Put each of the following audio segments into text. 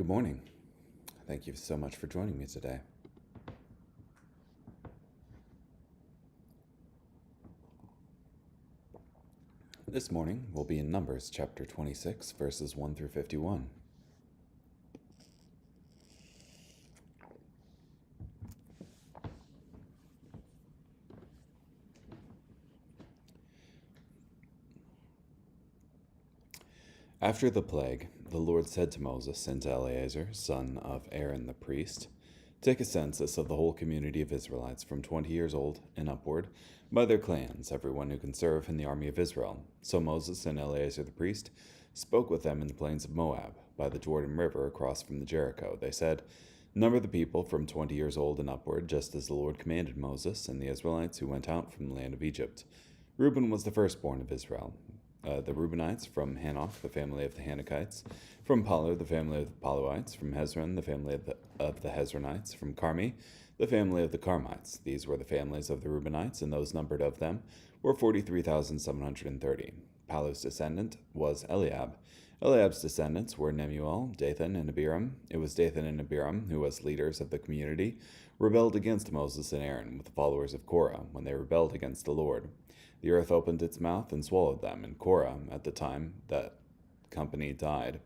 Good morning. Thank you so much for joining me today. This morning we'll be in Numbers chapter 26, verses 1 through 51. After the plague, the Lord said to Moses and to Eleazar, son of Aaron the priest, "Take a census of the whole community of Israelites from 20 years old and upward, by their clans, everyone who can serve in the army of Israel." So Moses and Eleazar the priest spoke with them in the plains of Moab, by the Jordan River across from the Jericho. They said, "Number the people from 20 years old and upward, just as the Lord commanded Moses and the Israelites who went out from the land of Egypt." Reuben was the firstborn of Israel. The Reubenites, from Hanoch, the family of the Hanochites; from Palu, the family of the Paluites; from Hezron, the family of the Hezronites; from Carmi, the family of the Carmites. These were the families of the Reubenites, and those numbered of them were 43,730. Palu's descendant was Eliab. Eliab's descendants were Nemuel, Dathan, and Abiram. It was Dathan and Abiram, who as leaders of the community rebelled against Moses and Aaron with the followers of Korah when they rebelled against the Lord. The earth opened its mouth and swallowed them, and Korah, at the time that company, died,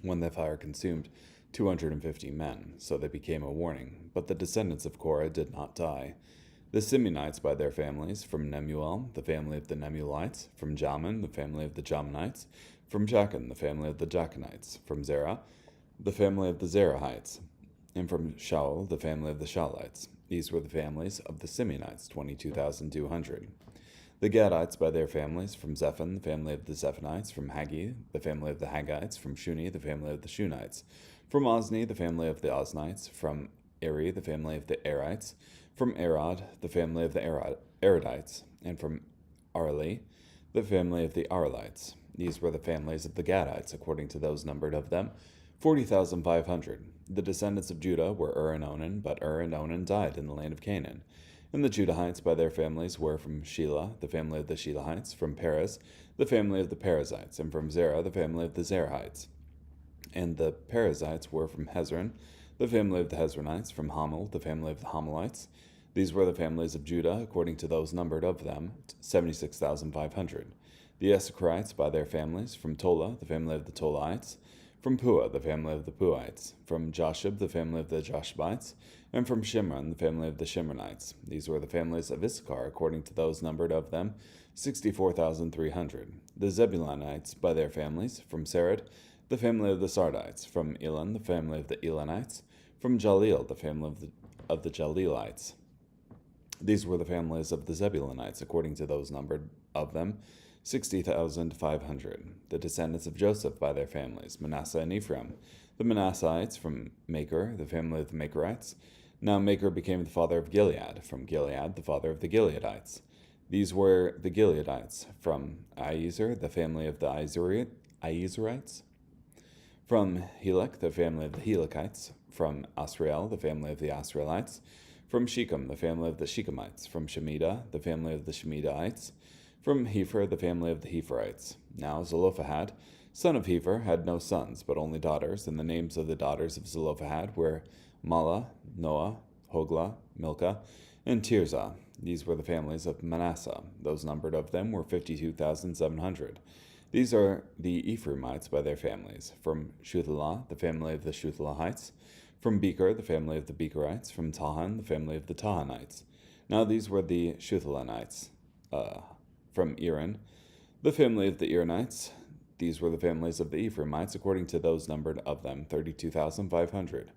when the fire consumed 250 men, so they became a warning. But the descendants of Korah did not die. The Simeonites by their families, from Nemuel, the family of the Nemuelites; from Jamin, the family of the Jaminites; from Jachin, the family of the Jachinites; from Zerah, the family of the Zerahites; and from Shaul, the family of the Shaulites. These were the families of the Simeonites, 22,200. The Gadites by their families, from Zephon, the family of the Zephonites; from Haggi, the family of the Haggites; from Shuni, the family of the Shunites; from Ozni, the family of the Oznites; from Eri, the family of the Erites; from Arad, the family of the Aradites; and from Areli, the family of the Arelites. These were the families of the Gadites, according to those numbered of them, 40,500. The descendants of Judah were and Onan, but and Onan died in the land of Canaan. And the Judahites by their families were from Shelah, the family of the Shelahites; from Perez, the family of the Perizzites; and from Zerah, the family of the Zerahites. And the Perizzites were from Hezron, the family of the Hezronites; from Hamel, the family of the Hamelites. These were the families of Judah, according to those numbered of them, 76,500. The Issacharites by their families, from Tola, the family of the Tolaites; from Puah, the family of the Puhites; from Josheb, the family of the Joshebites; and from Shimron, the family of the Shimronites. These were the families of Issachar, according to those numbered of them, 64,300. The Zebulonites by their families, from Sarid, the family of the Sardites; from Elon, the family of the Elonites; from Jaleel, the family of the Jaleelites. These were the families of the Zebulonites, according to those numbered of them, 60,500. The descendants of Joseph by their families, Manasseh and Ephraim. The Manassites, from Machir, the family of the Machirites. Now Machir became the father of Gilead; from Gilead, the father of the Gileadites. These were the Gileadites; from Iezer, the family of the Iezerites; from Helek, the family of the Helekites; from Asriel, the family of the Asrielites; from Shechem, the family of the Shechemites; from Shemida, the family of the Shemidaites; from Hepher, the family of the Hepherites. Now Zelophehad, son of Hepher, had no sons, but only daughters, and the names of the daughters of Zelophehad were Mahlah, Noah, Hoglah, Milcah, and Tirzah. These were the families of Manasseh. Those numbered of them were 52,700. These are the Ephraimites by their families, from Shuthelah, the family of the Shuthelahites; from Becher, the family of the Becherites; from Tahan, the family of the Tahanites. Now these were the Shuthelanites. From Eran, the family of the Eranites. These were the families of the Ephraimites, according to those numbered of them, 32,500.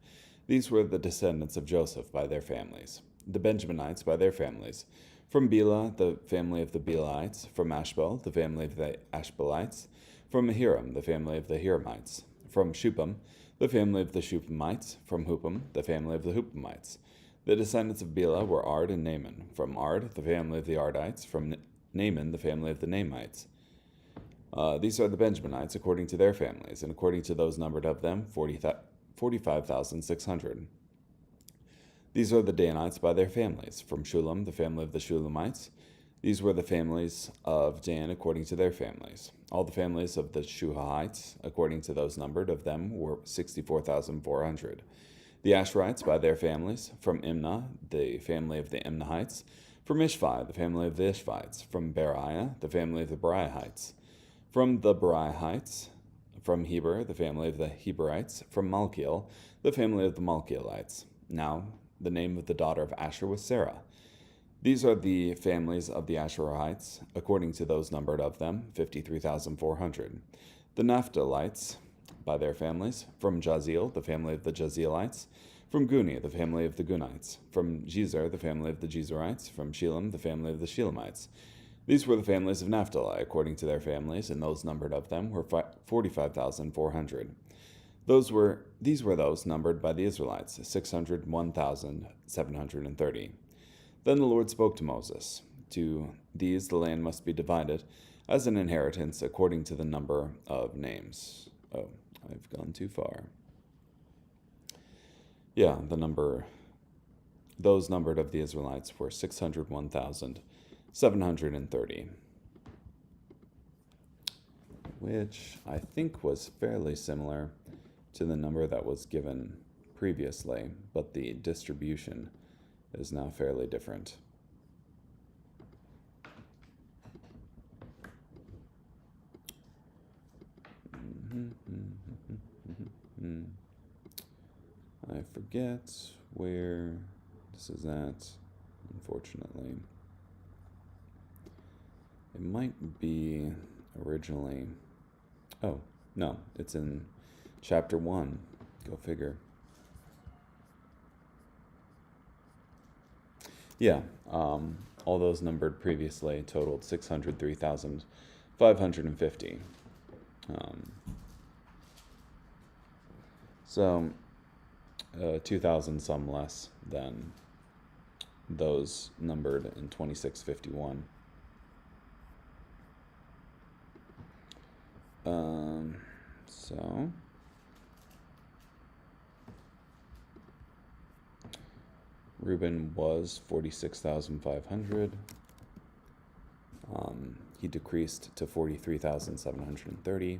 These were the descendants of Joseph by their families. The Benjaminites by their families, from Bela, the family of the Belaites; from Ashbel, the family of the Ashbelites; from Ahiram, the family of the Hiramites; from Shupam, the family of the Shupamites; from Hupam, the family of the Hupamites. The descendants of Bela were Ard and Naaman; from Ard, the family of the Ardites; from Naaman, the family of the Naamites. These are the Benjaminites, according to their families, and according to those numbered of them, 45,600. These are the Danites by their families, from Shulam, the family of the Shulamites. These were the families of Dan according to their families. All the families of the Shuhaites, according to those numbered of them, were 64,400. The Asherites by their families, from Imnah, the family of the Imnahites, from Ishvi, the family of the Ishvites, from Beriah, the family of the Beriahites, from the Beriahites, from Heber, the family of the Heberites, from Malkiel, the family of the Malkielites. Now, the name of the daughter of Asher was Sarah. These are the families of the Asherites, according to those numbered of them, 53,400. The Naphtalites, by their families, from Jaziel, the family of the Jazielites, from Guni, the family of the Gunites, from Jezer, the family of the Jezerites, from Shelam, the family of the Shelamites. These were the families of Naphtali, according to their families, and those numbered of them were 45,400. These were those numbered by the Israelites, 601,730. Then the Lord spoke to Moses. To these the land must be divided as an inheritance according to the number of names. Oh, I've gone too far. Yeah, those numbered of the Israelites were 601,730, which I think was fairly similar to the number that was given previously, but the distribution is now fairly different. I forget where this is at, unfortunately. It might be originally... Oh, no, it's in chapter 1. Go figure. Yeah, all those numbered previously totaled 603,550. So 2,000 some less than those numbered in 2651. So Reuben was 46,500. He decreased to 43,730.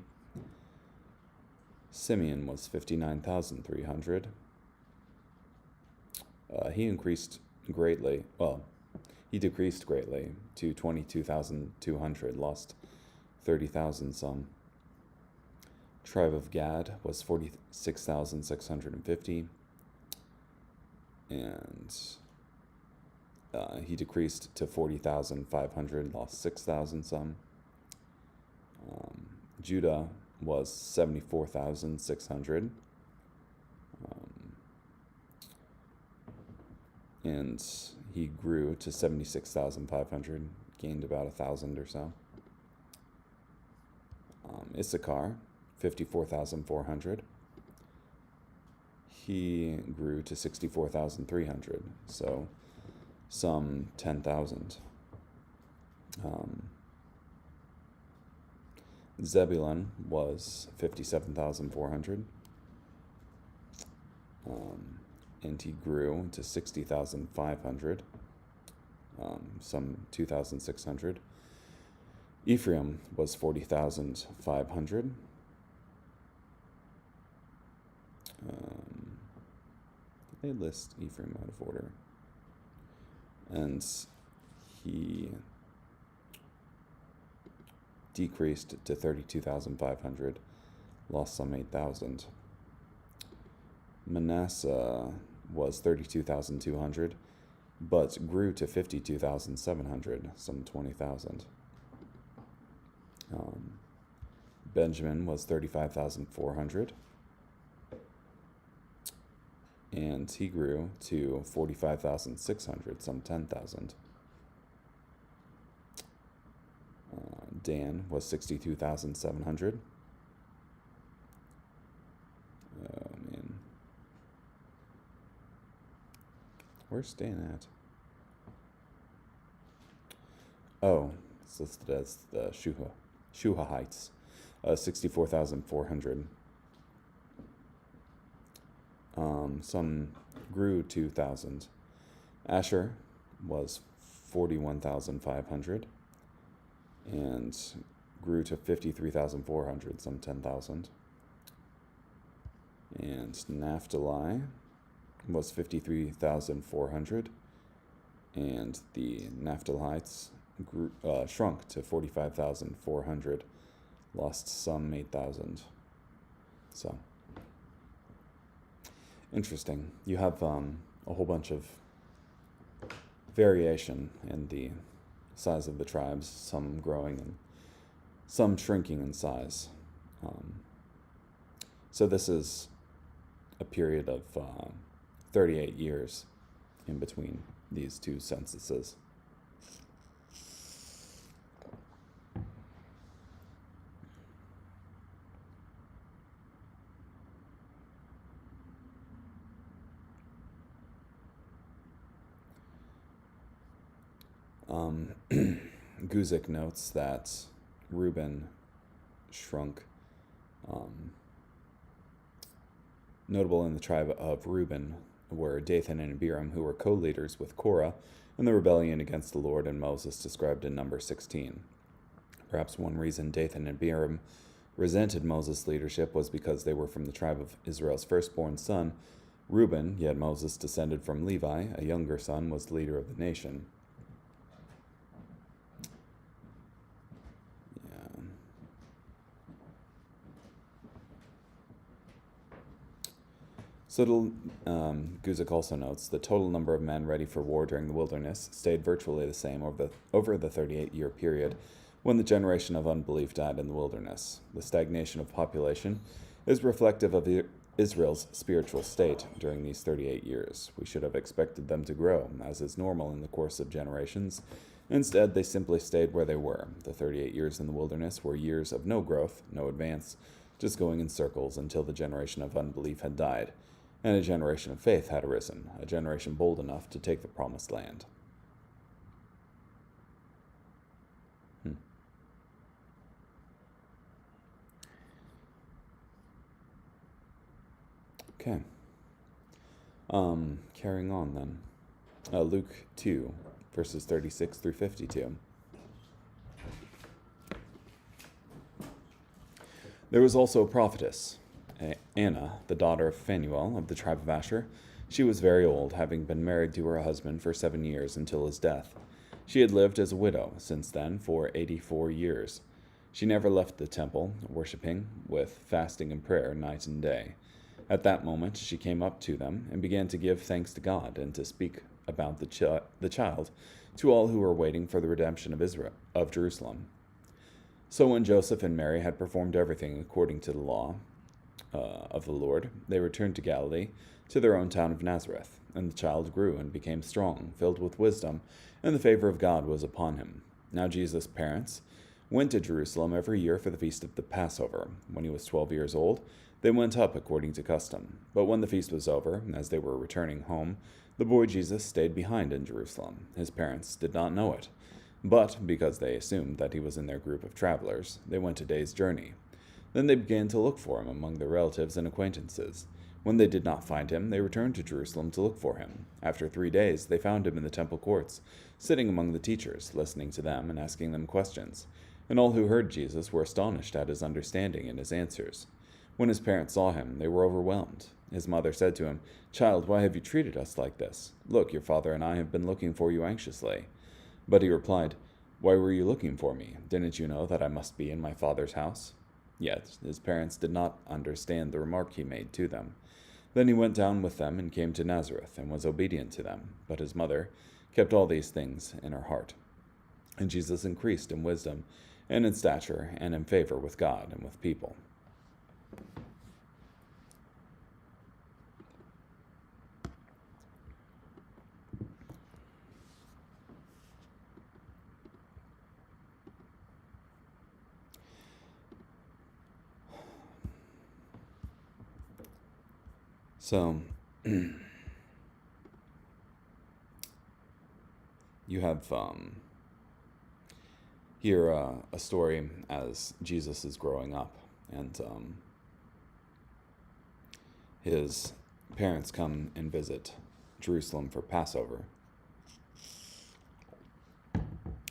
Simeon was 59,300. He increased greatly. Well, he decreased greatly to 22,200, lost 30,000 some. Tribe of Gad was 46,650. And he decreased to 40,500, lost 6,000 some. Judah was 74,600. And he grew to 76,500, gained about 1,000 or so. Issachar, 54,400. He grew to 64,300, so some 10,000. Zebulun was 57,400, and he grew to 60,500, some 2,600. Ephraim was 40,500. They list Ephraim out of order. And he decreased to 32,500, lost some 8,000. Manasseh was 32,200, but grew to 52,700, some 20,000. Benjamin was 35,400. And he grew to 45,600, some 10,000. Dan was 62,700. Oh, man. Where's Dan at? Oh, it's listed as the Shuhaites, 64,400. Some grew 2,000. Asher was 41,500, and grew to 53,400, some 10,000. And Naphtali was 53,400, and the Naphtalites shrunk to 45,400, lost some 8,000. So, interesting. You have a whole bunch of variation in the size of the tribes, some growing and some shrinking in size. So this is a period of 38 years in between these two censuses. Guzik notes that Reuben shrunk. Notable in the tribe of Reuben were Dathan and Abiram, who were co-leaders with Korah in the rebellion against the Lord and Moses, described in Numbers 16. Perhaps one reason Dathan and Abiram resented Moses' leadership was because they were from the tribe of Israel's firstborn son, Reuben, yet Moses descended from Levi, a younger son, was the leader of the nation. So Guzik also notes the total number of men ready for war during the wilderness stayed virtually the same over the 38-year period when the generation of unbelief died in the wilderness. The stagnation of population is reflective of Israel's spiritual state during these 38 years. We should have expected them to grow, as is normal in the course of generations. Instead, they simply stayed where they were. The 38 years in the wilderness were years of no growth, no advance, just going in circles until the generation of unbelief had died, and a generation of faith had arisen, a generation bold enough to take the promised land. Okay. Carrying on then. Luke 2, verses 36 through 52. There was also a prophetess, Anna, the daughter of Phanuel of the tribe of Asher. She was very old, having been married to her husband for 7 years until his death. She had lived as a widow since then for 84 years. She never left the temple, worshiping with fasting and prayer night and day. At that moment she came up to them and began to give thanks to God and to speak about the child to all who were waiting for the redemption of Jerusalem. So when Joseph and Mary had performed everything according to the law of the Lord, they returned to Galilee, to their own town of Nazareth. And the child grew and became strong, filled with wisdom, and the favor of God was upon him. Now Jesus' parents went to Jerusalem every year for the feast of the Passover. When he was 12 years old, they went up according to custom. But when the feast was over, as they were returning home, the boy Jesus stayed behind in Jerusalem. His parents did not know it, but because they assumed that he was in their group of travelers, they went a day's journey. Then they began to look for him among their relatives and acquaintances. When they did not find him, they returned to Jerusalem to look for him. After 3 days, they found him in the temple courts, sitting among the teachers, listening to them and asking them questions. And all who heard Jesus were astonished at his understanding and his answers. When his parents saw him, they were overwhelmed. His mother said to him, "Child, why have you treated us like this? Look, your father and I have been looking for you anxiously." But he replied, "Why were you looking for me? Didn't you know that I must be in my father's house?" Yet his parents did not understand the remark he made to them. Then he went down with them and came to Nazareth and was obedient to them. But his mother kept all these things in her heart. And Jesus increased in wisdom and in stature and in favor with God and with people. So, you have here a story as Jesus is growing up, and his parents come and visit Jerusalem for Passover.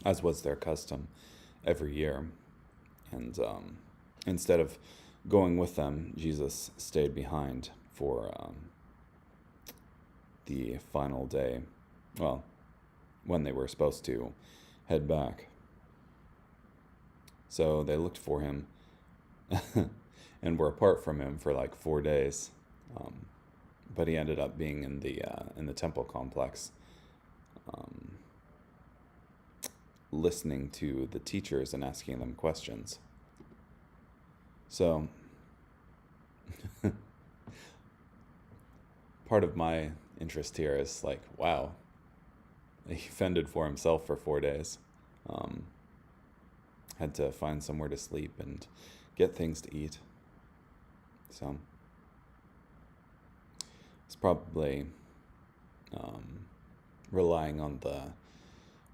as was their custom every year. And instead of going with them, Jesus stayed behind for the final day, well, when they were supposed to head back. So they looked for him and were apart from him for like 4 days. But he ended up being in the temple complex, listening to the teachers and asking them questions. So part of my interest here is like, wow, he fended for himself for 4 days. Had to find somewhere to sleep and get things to eat. So it's probably relying on the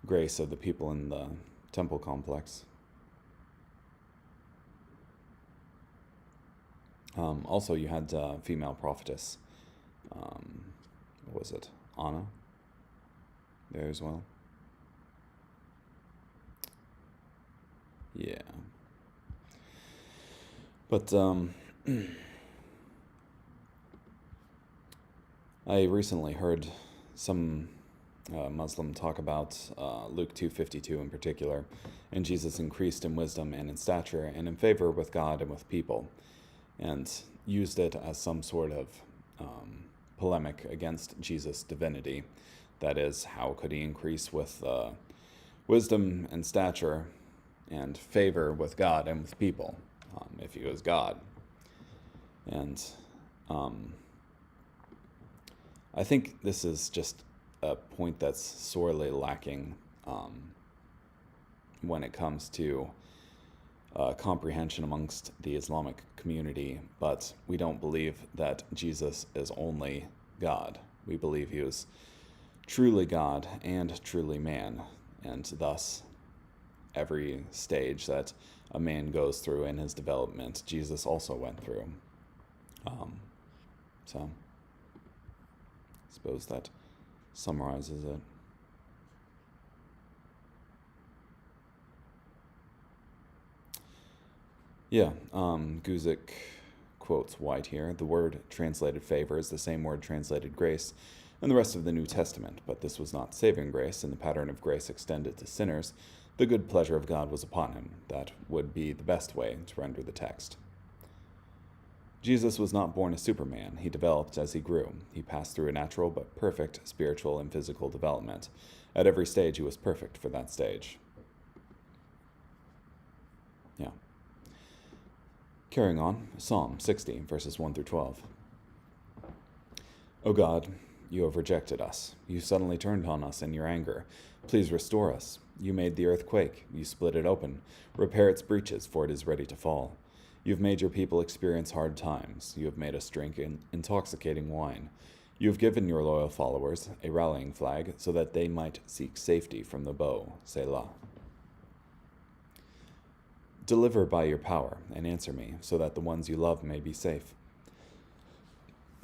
grace of the people in the temple complex. Also, you had female prophetess. What was it? Anna? There as well. Yeah. But I recently heard some Muslim talk about Luke 2:52 in particular, and Jesus increased in wisdom and in stature and in favor with God and with people, and used it as some sort of polemic against Jesus' divinity. That is, how could he increase with wisdom and stature and favor with God and with people if he was God? And I think this is just a point that's sorely lacking when it comes to comprehension amongst the Islamic community, but we don't believe that Jesus is only God. We believe he was truly God and truly man, and thus every stage that a man goes through in his development, Jesus also went through. So I suppose that summarizes it. Yeah, Guzik quotes White here. The word translated favor is the same word translated grace in the rest of the New Testament, but this was not saving grace. In the pattern of grace extended to sinners, the good pleasure of God was upon him. That would be the best way to render the text. Jesus was not born a Superman. He developed as he grew. He passed through a natural but perfect spiritual and physical development. At every stage, he was perfect for that stage. Yeah. Carrying on, Psalm 60, verses 1 through 12. O God, you have rejected us. You suddenly turned on us in your anger. Please restore us. You made the earth quake. You split it open. Repair its breaches, for it is ready to fall. You have made your people experience hard times. You have made us drink intoxicating wine. You have given your loyal followers a rallying flag so that they might seek safety from the bow. Selah. Deliver by your power and answer me, so that the ones you love may be safe.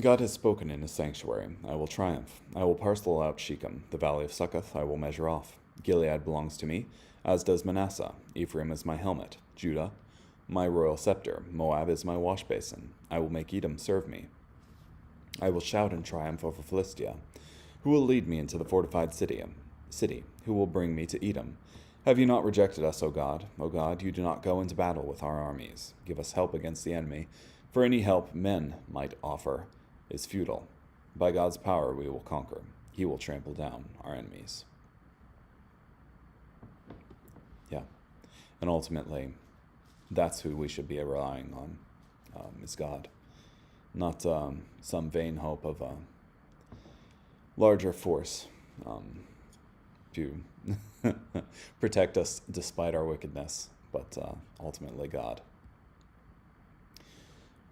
God has spoken in his sanctuary. I will triumph. I will parcel out Shechem. The valley of Succoth I will measure off. Gilead belongs to me, as does Manasseh. Ephraim is my helmet. Judah, my royal scepter. Moab is my wash basin. I will make Edom serve me. I will shout in triumph over Philistia. Who will lead me into the fortified city? Who will bring me to Edom? Have you not rejected us, O God? O God, you do not go into battle with our armies. Give us help against the enemy, for any help men might offer is futile. By God's power we will conquer. He will trample down our enemies. Yeah. And ultimately, that's who we should be relying on, is God. Not some vain hope of a larger force to protect us despite our wickedness, but ultimately God.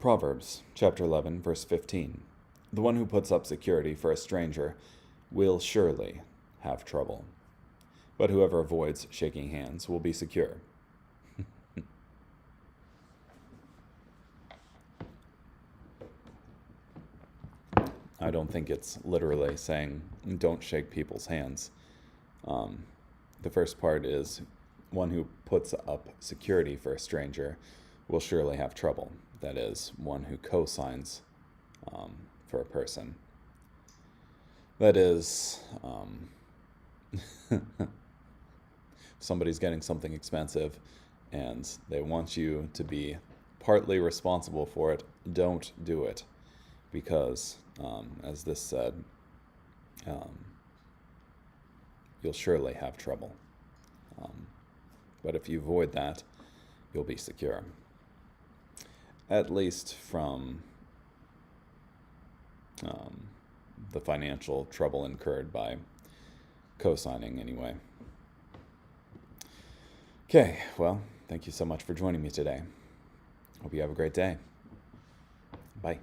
Proverbs chapter 11, verse 15. The one who puts up security for a stranger will surely have trouble, but whoever avoids shaking hands will be secure. I don't think it's literally saying don't shake people's hands. The first part is one who puts up security for a stranger will surely have trouble. That is, one who co-signs for a person. That is, somebody's getting something expensive and they want you to be partly responsible for it. Don't do it, because, as this said, you'll surely have trouble. But if you avoid that, you'll be secure. At least from the financial trouble incurred by co-signing anyway. Okay, well, thank you so much for joining me today. Hope you have a great day. Bye.